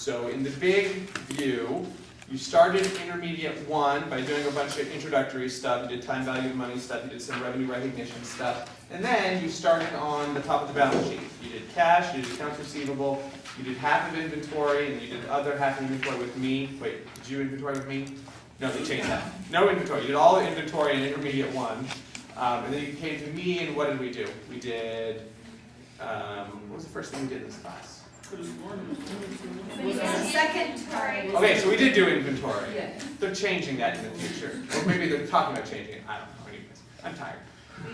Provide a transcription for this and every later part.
So in the big view, you started intermediate 1 by doing a bunch of introductory stuff. You did time value of money stuff, you did some revenue recognition stuff, and then you started on the top of the balance sheet. You did cash, you did accounts receivable, you did half of inventory, and you did the other half of inventory with me. Wait, did you inventory with me? No, they changed that. No inventory. You did all the inventory in intermediate 1. And then you came to me, and what did we do? We did, what was the first thing we did in this class? Second. Okay, so we did do inventory. Yeah. They're changing that in the future. Or maybe they're talking about changing it. I don't know. Anyways, I'm tired.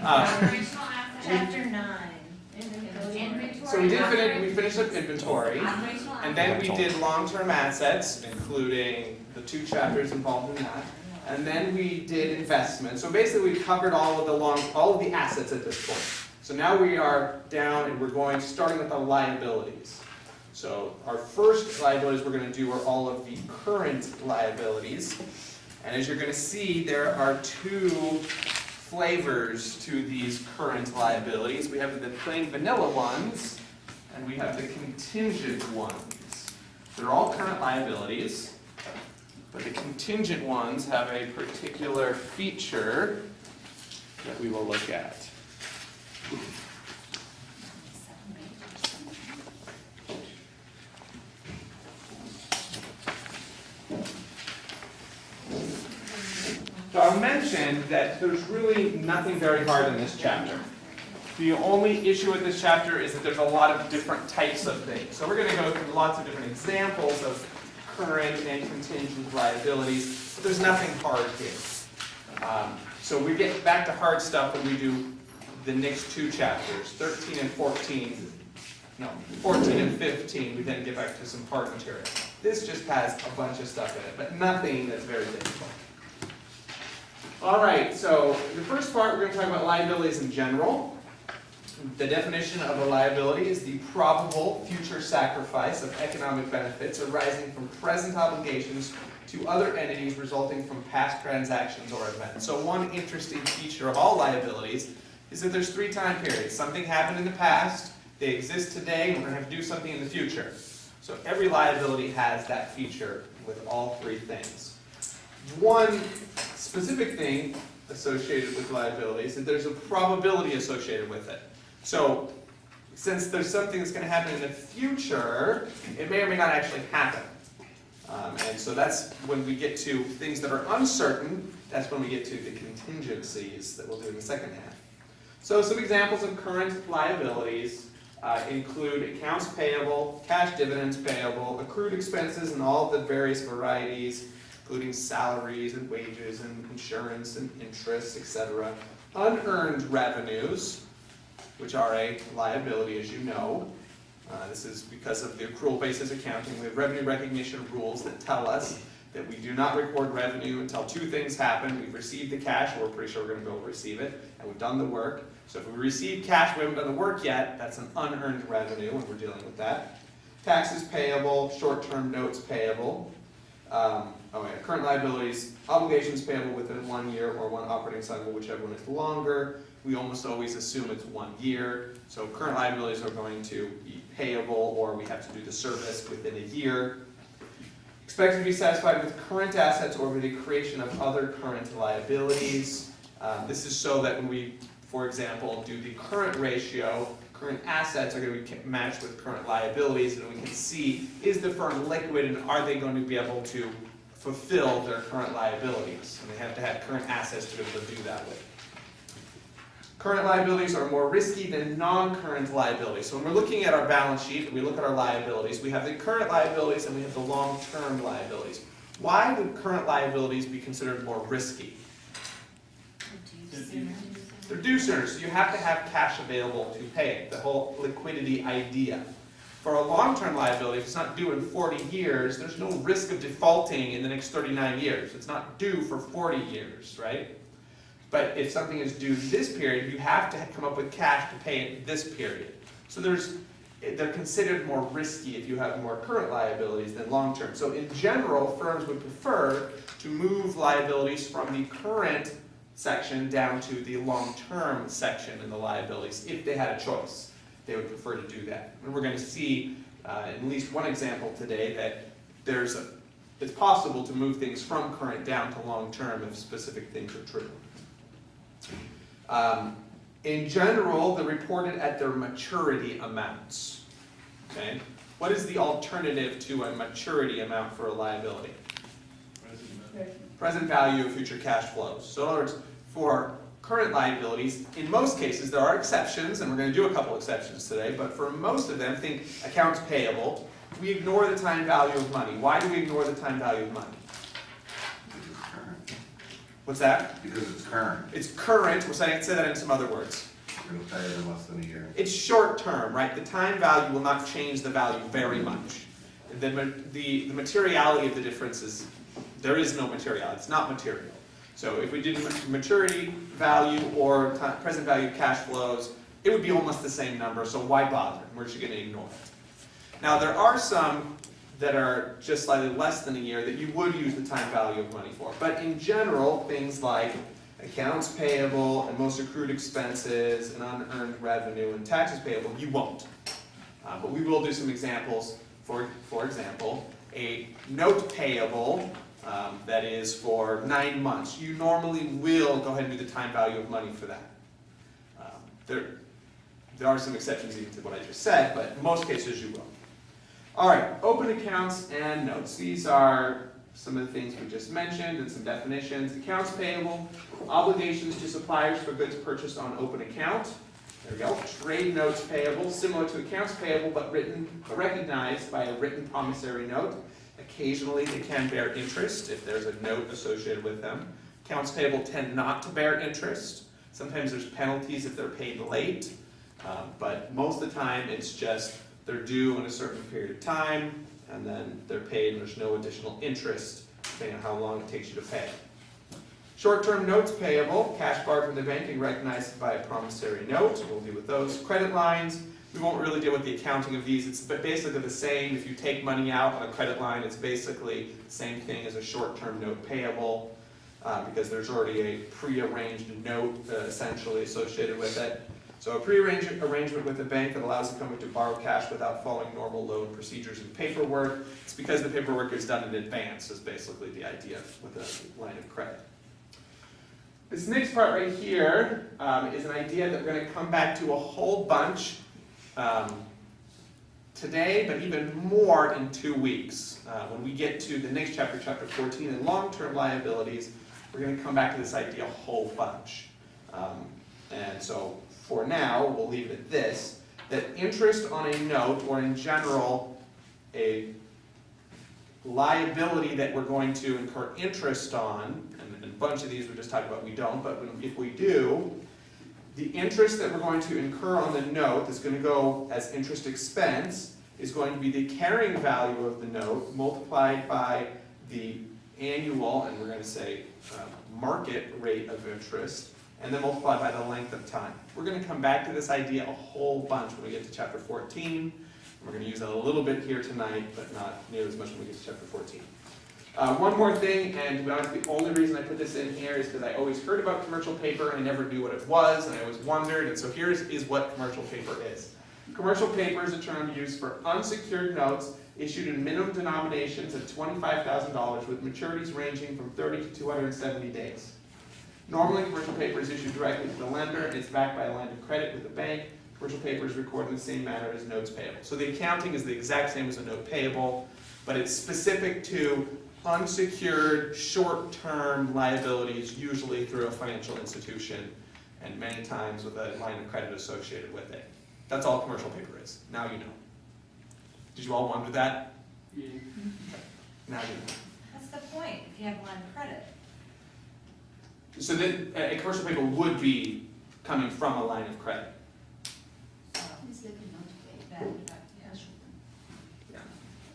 Operational assets. Chapter 9. Inventory. So we finished up inventory, Operational and then we did long-term assets, including the 2 chapters involved in that. And then we did investment. So basically we covered all of the assets at this point. So now we are down and we're starting with the liabilities. So our first liabilities we're going to do are all of the current liabilities. And as you're going to see, there are 2 flavors to these current liabilities. We have the plain vanilla ones, and we have the contingent ones. They're all current liabilities, but the contingent ones have a particular feature that we will look at. So I mentioned that there's really nothing very hard in this chapter. The only issue with this chapter is that there's a lot of different types of things. So we're going to go through lots of different examples of current and contingent liabilities, but there's nothing hard here. So we get back to hard stuff when we do the next 2 chapters, 13 and 14. No, 14 and 15, we then get back to some hard material. This just has a bunch of stuff in it, but nothing that's very difficult. All right, so the first part, we're going to talk about liabilities in general. The definition of a liability is the probable future sacrifice of economic benefits arising from present obligations to other entities resulting from past transactions or events. So one interesting feature of all liabilities is that there's 3 time periods. Something happened in the past, they exist today, and we're going to have to do something in the future. So every liability has that feature with all 3 things. One specific thing associated with liabilities is that there's a probability associated with it. So since there's something that's going to happen in the future, it may or may not actually happen. And so that's when we get to things that are uncertain, that's when we get to the contingencies that we'll do in the second half. So some examples of current liabilities include accounts payable, cash dividends payable, accrued expenses and all the various varieties, including salaries and wages and insurance and interest, etc. Unearned revenues, which are a liability, as you know. This is because of the accrual basis accounting. We have revenue recognition rules that tell us that we do not record revenue until 2 things happen. We've received the cash, or we're pretty sure we're going to be able to receive it, and we've done the work. So if we receive cash, we haven't done the work yet, that's an unearned revenue, and we're dealing with that. Taxes payable, short-term notes payable. Current liabilities, obligations payable within 1 year or 1 operating cycle, whichever one is longer. We almost always assume it's 1 year. So current liabilities are going to be payable, or we have to do the service within a year. Expected to be satisfied with current assets or with the creation of other current liabilities. This is so that when we, for example, do the current ratio, current assets are going to be matched with current liabilities, and we can see, is the firm liquid and are they going to be able to fulfill their current liabilities? And they have to have current assets to be able to do that with. Current liabilities are more risky than non-current liabilities. So when we're looking at our balance sheet, we look at our liabilities, we have the current liabilities and we have the long-term liabilities. Why would current liabilities be considered more risky? They're due sooner, so you have to have cash available to pay it, the whole liquidity idea. For a long-term liability, if it's not due in 40 years, there's no risk of defaulting in the next 39 years. It's not due for 40 years, right? But if something is due this period, you have to come up with cash to pay it this period. So they're considered more risky if you have more current liabilities than long-term. So in general, firms would prefer to move liabilities from the current section down to the long-term section in the liabilities if they had a choice. They would prefer to do that. And we're going to see at least one example today that it's possible to move things from current down to long-term if specific things are true. In general, they're reported at their maturity amounts. Okay? What is the alternative to a maturity amount for a liability? Present value of future cash flows. So in other words, for current liabilities, in most cases, there are exceptions, and we're going to do a couple exceptions today, but for most of them, think accounts payable, we ignore the time value of money. Why do we ignore the time value of money? Because it's current. What's that? Because it's current. It's current. We'll say that in some other words. It'll pay it in less than a year. It's short term, right? The time value will not change the value very much. The materiality of the difference is, there is no materiality. It's not material. So if we did maturity value or present value cash flows, it would be almost the same number, so why bother? We're just going to ignore it. Now there are some that are just slightly less than a year that you would use the time value of money for. But in general, things like accounts payable and most accrued expenses and unearned revenue and taxes payable, you won't. But we will do some examples. For example, a note payable that is for 9 months, you normally will go ahead and do the time value of money for that. There are some exceptions even to what I just said, but in most cases you will. All right, open accounts and notes. These are some of the things we just mentioned and some definitions. Accounts payable, obligations to suppliers for goods purchased on open account. There we go. Trade notes payable, similar to accounts payable, but recognized by a written promissory note. Occasionally they can bear interest if there's a note associated with them. Accounts payable tend not to bear interest. Sometimes there's penalties if they're paid late, but most of the time it's just they're due in a certain period of time, and then they're paid and there's no additional interest depending on how long it takes you to pay. Short-term notes payable, cash borrowed from the bank and recognized by a promissory note. We'll deal with those. Credit lines, we won't really deal with the accounting of these. It's basically the same. If you take money out on a credit line, it's basically the same thing as a short-term note payable because there's already a pre-arranged note essentially associated with it. So a pre-arranged arrangement with a bank that allows the company to borrow cash without following normal loan procedures and paperwork. It's because the paperwork is done in advance is basically the idea with a line of credit. This next part right here is an idea that we're going to come back to a whole bunch today, but even more in 2 weeks. When we get to the next chapter, chapter 14, and long-term liabilities, we're going to come back to this idea a whole bunch. And so for now, we'll leave it at this, that interest on a note, or in general, a liability that we're going to incur interest on, and a bunch of these we just talked about we don't, but if we do, the interest that we're going to incur on the note that's going to go as interest expense is going to be the carrying value of the note multiplied by the annual, and we're going to say market rate of interest, and then multiplied by the length of time. We're going to come back to this idea a whole bunch when we get to chapter 14. We're going to use that a little bit here tonight, but not near as much when we get to chapter 14. One more thing, and to be honest, the only reason I put this in here is because I always heard about commercial paper and I never knew what it was, and I always wondered, and so here is what commercial paper is. Commercial paper is a term used for unsecured notes issued in minimum denominations of $25,000 with maturities ranging from 30 to 270 days. Normally, commercial paper is issued directly to the lender and it's backed by a line of credit with the bank. Commercial paper is recorded in the same manner as notes payable. So the accounting is the exact same as a note payable, but it's specific to unsecured, short-term liabilities, usually through a financial institution, and many times with a line of credit associated with it. That's all commercial paper is. Now you know. Did you all wonder that? Yeah. Okay. Now you know. What's the point if you have a line of credit? So then a commercial paper would be coming from a line of credit. Yeah.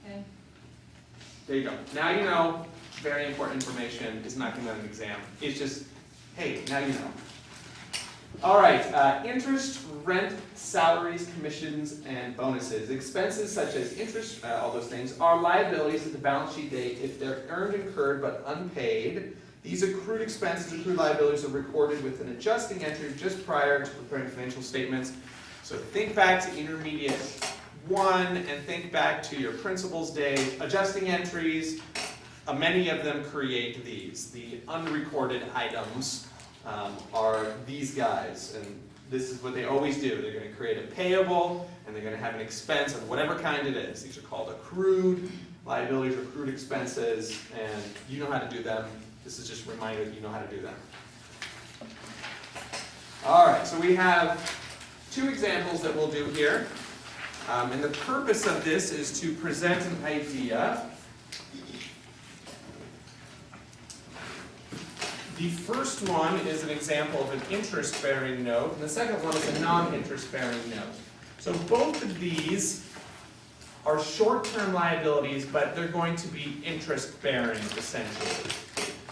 Okay. There you go. Now you know. Very important information. It's not going to be an exam. It's just, hey, now you know. All right. Interest, rent, salaries, commissions, and bonuses. Expenses such as interest, all those things, are liabilities at the balance sheet date if they're earned, incurred, but unpaid. These accrued expenses, accrued liabilities are recorded with an adjusting entry just prior to preparing financial statements. So think back to intermediate 1 and think back to your principal's days, adjusting entries, many of them create these. The unrecorded items are these guys, and this is what they always do. They're going to create a payable, and they're going to have an expense of whatever kind it is. These are called accrued liabilities, accrued expenses, and you know how to do them. This is just a reminder that you know how to do them. All right, so we have 2 examples that we'll do here. And the purpose of this is to present an idea. The first one is an example of an interest-bearing note, and the second one is a non-interest-bearing note. So both of these are short-term liabilities, but they're going to be interest-bearing, essentially.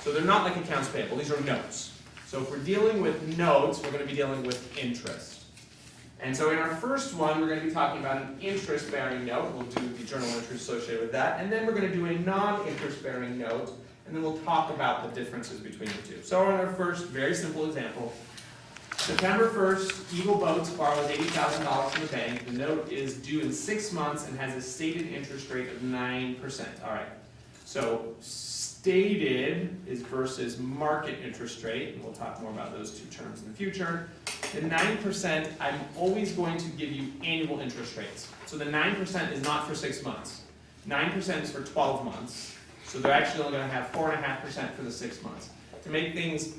So they're not like accounts payable, these are notes. So if we're dealing with notes, we're going to be dealing with interest. And so in our first one, we're going to be talking about an interest-bearing note. We'll do the journal entry associated with that. And then we're going to do a non-interest-bearing note, and then we'll talk about the differences between the two. So in our first very simple example, September 1st, Eagle Boats borrows $80,000 from the bank. The note is due in 6 months and has a stated interest rate of 9%. All right. So stated is versus market interest rate, and we'll talk more about those 2 terms in the future. The 9%, I'm always going to give you annual interest rates. So the 9% is not for 6 months. 9% is for 12 months. So they're actually only going to have 4.5% for the 6 months. To make things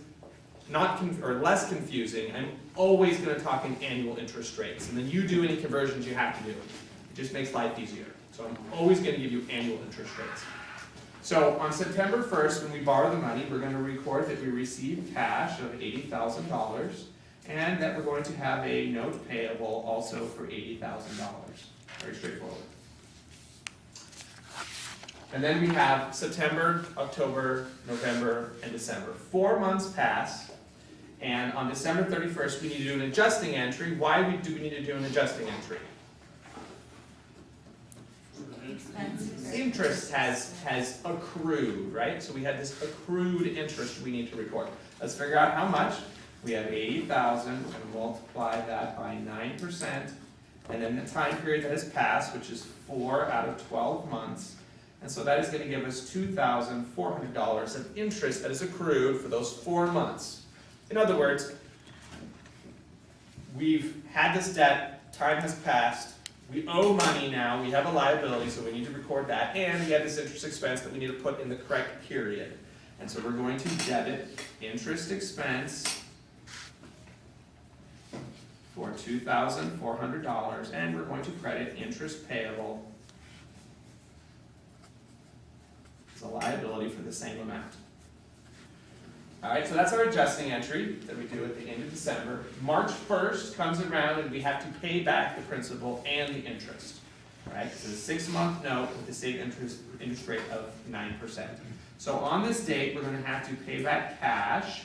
less confusing, I'm always going to talk in annual interest rates. And then you do any conversions you have to do. It just makes life easier. So I'm always going to give you annual interest rates. So on September 1st, when we borrow the money, we're going to record that we received cash of $80,000 and that we're going to have a note payable also for $80,000. Very straightforward. And then we have September, October, November, and December. 4 months pass, and on December 31st, we need to do an adjusting entry. Why do we need to do an adjusting entry? Interest has accrued, right? So we had this accrued interest we need to record. Let's figure out how much. We have 80,000, and multiply that by 9%, and then the time period that has passed, which is 4 out of 12 months. And so that is going to give us $2,400 of interest that is accrued for those 4 months. In other words, we've had this debt, time has passed, we owe money now, we have a liability, so we need to record that, and we have this interest expense that we need to put in the correct period. And so we're going to debit interest expense for $2,400, and we're going to credit interest payable as a liability for the same amount. All right, so that's our adjusting entry that we do at the end of December. March 1st comes around and we have to pay back the principal and the interest. All right, so it's a 6-month note with the same interest rate of 9%. So on this date, we're going to have to pay back cash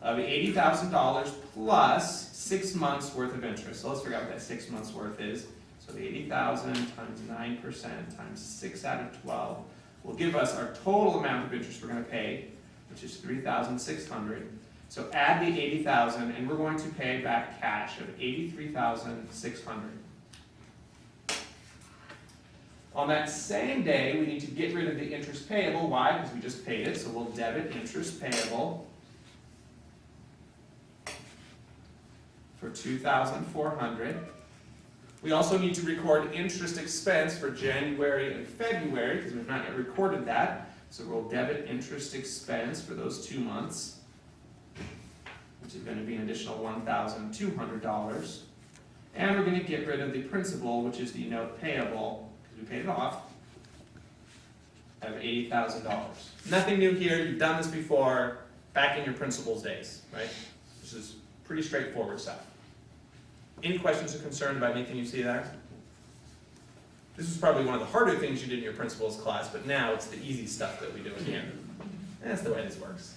of $80,000 plus 6 months worth of interest. So let's figure out what that 6 months worth is. So the 80,000 times 9% times 6 out of 12 will give us our total amount of interest we're going to pay, which is $3,600. So add the $80,000, and we're going to pay back cash of $83,600. On that same day, we need to get rid of the interest payable. Why? Because we just paid it, so we'll debit interest payable for $2,400. We also need to record interest expense for January and February, because we've not yet recorded that. So we'll debit interest expense for those 2 months, which is going to be an additional $1,200. And we're going to get rid of the principal, which is the note payable, because we paid it off, of $80,000. Nothing new here. You've done this before, back in your principal's days, right? This is pretty straightforward stuff. Any questions or concerns about anything you see there? This is probably one of the harder things you did in your principal's class, but now it's the easy stuff that we do in here. And that's the way this works.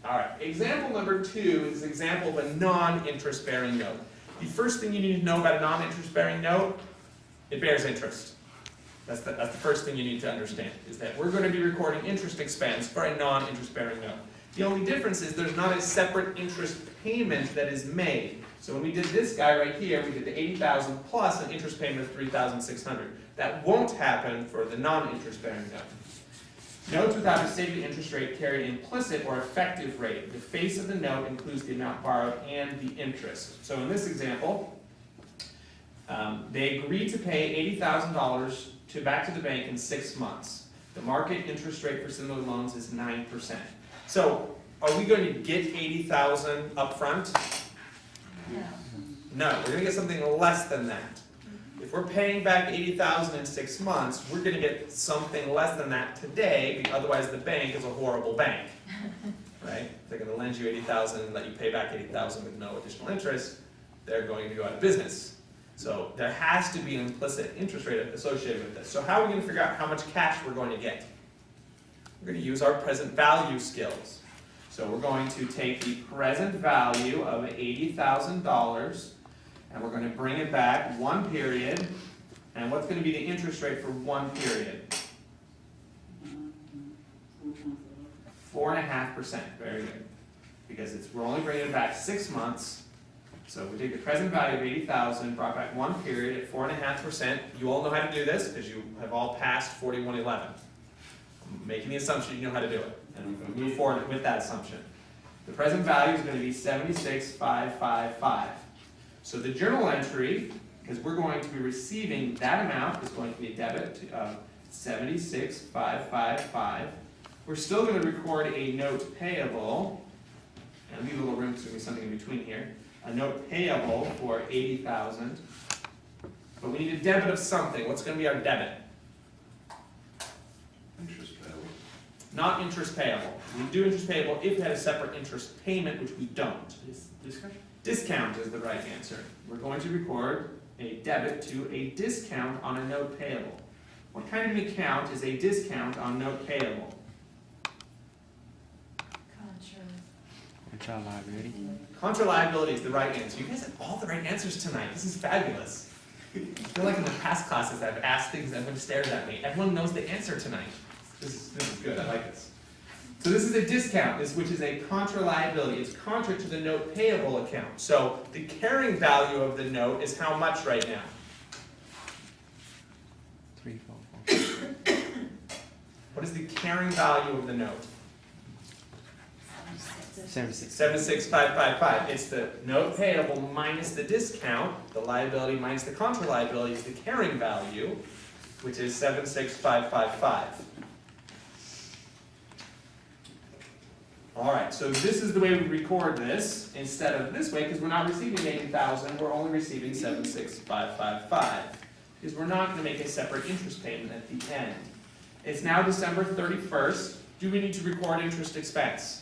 All right, example number 2 is an example of a non-interest bearing note. The first thing you need to know about a non-interest bearing note, it bears interest. That's the first thing you need to understand, is that we're going to be recording interest expense for a non-interest bearing note. The only difference is there's not a separate interest payment that is made. So when we did this guy right here, we did the 80,000 plus an interest payment of 3,600. That won't happen for the non-interest bearing note. Notes without a stated interest rate carry an implicit or effective rate. The face of the note includes the amount borrowed and the interest. So in this example, they agreed to pay $80,000 back to the bank in 6 months. The market interest rate for similar loans is 9%. So are we going to get 80,000 upfront? No. No, we're going to get something less than that. If we're paying back 80,000 in 6 months, we're going to get something less than that today, otherwise the bank is a horrible bank, right? If they're going to lend you 80,000 and let you pay back 80,000 with no additional interest, they're going to go out of business. So there has to be an implicit interest rate associated with this. So how are we going to figure out how much cash we're going to get? We're going to use our present value skills. So we're going to take the present value of $80,000 and we're going to bring it back one period. And what's going to be the interest rate for one period? 4.5%. Very good. Because we're only bringing it back 6 months. So if we take the present value of 80,000, brought back one period at 4.5%, you all know how to do this because you have all passed 4111. I'm making the assumption you know how to do it, and we're going to move forward with that assumption. The present value is going to be 76,555. So the journal entry, because we're going to be receiving that amount, is going to be a debit of 76,555. We're still going to record a note payable, and leave a little room because there's going to be something in between here. A note payable for 80,000, but we need a debit of something. What's going to be our debit? Interest payable. Not interest payable. We do interest payable if we had a separate interest payment, which we don't. Discount is the right answer. We're going to record a debit to a discount on a note payable. What kind of an account is a discount on note payable? Contra liability. Contra liability is the right answer. You guys have all the right answers tonight. This is fabulous. I feel like in the past classes I've asked things and everyone stares at me. Everyone knows the answer tonight. This is good. I like this. So this is a discount, which is a contra liability. It's contra to the note payable account. So the carrying value of the note is how much right now? 344. What is the carrying value of the note? 76. 76,555. It's the note payable minus the discount, the liability minus the contra liability is the carrying value, which is 76,555. All right, so this is the way we record this instead of this way, because we're not receiving 80,000, we're only receiving 76,555, because we're not going to make a separate interest payment at the end. It's now December 31st. Do we need to record interest expense?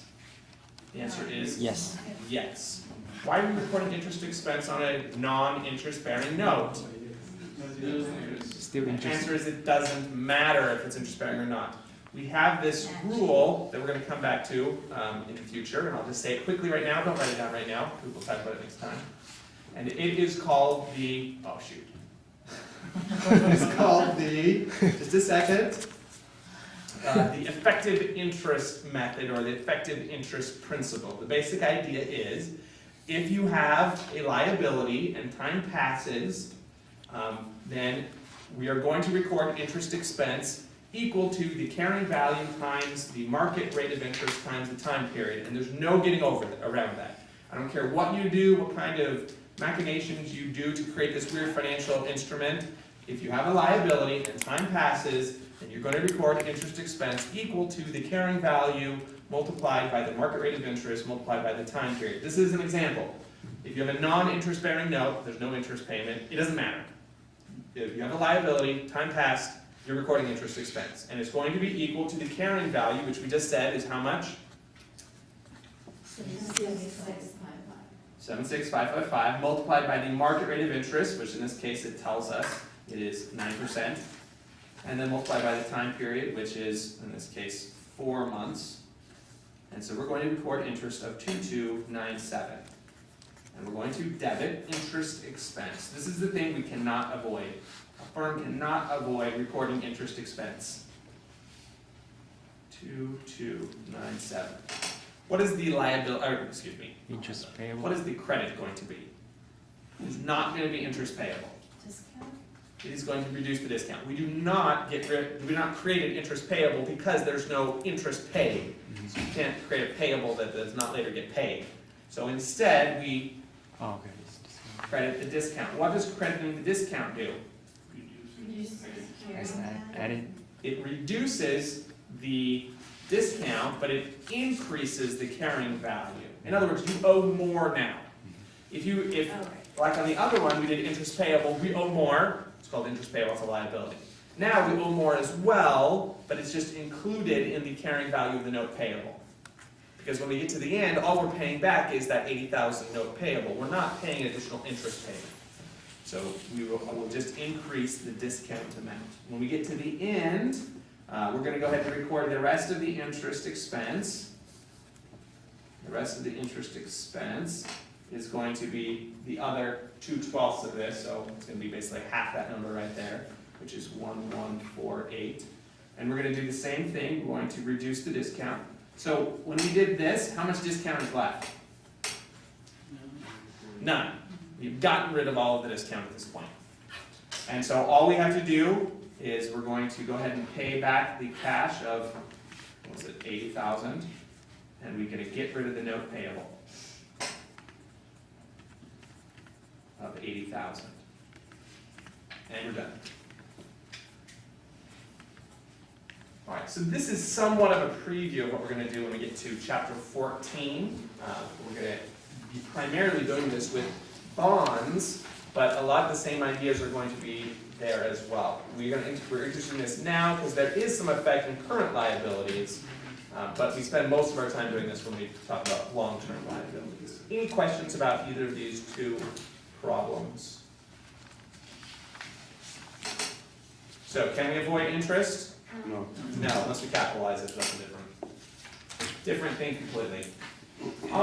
The answer is Yes. yes. Why are we recording interest expense on a non-interest bearing note? Still The interest. answer is it doesn't matter if it's interest bearing or not. We have this rule that we're going to come back to in the future, and I'll just say it quickly right now. Don't write it down right now, because we'll talk about it next time. And it is called the, oh shoot. It's called the, just a second. The effective interest method or the effective interest principle. The basic idea is if you have a liability and time passes, then we are going to record interest expense equal to the carrying value times the market rate of interest times the time period, and there's no getting around that. I don't care what you do, what kind of machinations you do to create this weird financial instrument. If you have a liability and time passes, then you're going to record interest expense equal to the carrying value multiplied by the market rate of interest multiplied by the time period. This is an example. If you have a non-interest bearing note, there's no interest payment, it doesn't matter. If you have a liability, time passed, you're recording interest expense. And it's going to be equal to the carrying value, which we just said is how much? 76,555 multiplied by the market rate of interest, which in this case it tells us it is 9%. And then multiplied by the time period, which is, in this case, 4 months. And so we're going to record interest of 2297. And we're going to debit interest expense. This is the thing we cannot avoid. A firm cannot avoid recording interest expense. 2297. What is the liability, excuse me, Interest payable. what is the credit going to be? is not going to be interest payable. Discount? It is going to reduce the discount. We do not create an interest payable because there's no interest paid. So you can't create a payable that does not later get paid. So instead, we Oh, okay. It's discount. credit the discount. What does crediting the discount do? Is that added? It reduces the discount, but it increases the carrying value. In other words, you owe more now. If like on the other one, we did interest payable, we owe more. It's called interest payable, it's a liability. Now we owe more as well, but it's just included in the carrying value of the note payable. Because when we get to the end, all we're paying back is that 80,000 note payable. We're not paying additional interest payment. So we'll just increase the discount amount. When we get to the end, we're going to go ahead and record the rest of the interest expense. The rest of the interest expense is going to be the other 2/12 of this, so it's going to be basically half that number right there, which is 1148. And we're going to do the same thing. We're going to reduce the discount. So when we did this, how much discount is left? None. We've gotten rid of all of the discount at this point. And so all we have to do is we're going to go ahead and pay back the cash of, what was it, 80,000, and we're going to get rid of the note payable of 80,000. And we're done. All right, so this is somewhat of a preview of what we're going to do when we get to chapter 14. We're going to be primarily doing this with bonds, but a lot of the same ideas are going to be there as well. We're interested in this now because there is some effect in current liabilities, but we spend most of our time doing this when we talk about long-term liabilities. Any questions about either of these two problems? So, can we avoid interest? No. No, unless we capitalize it, that's a different thing completely.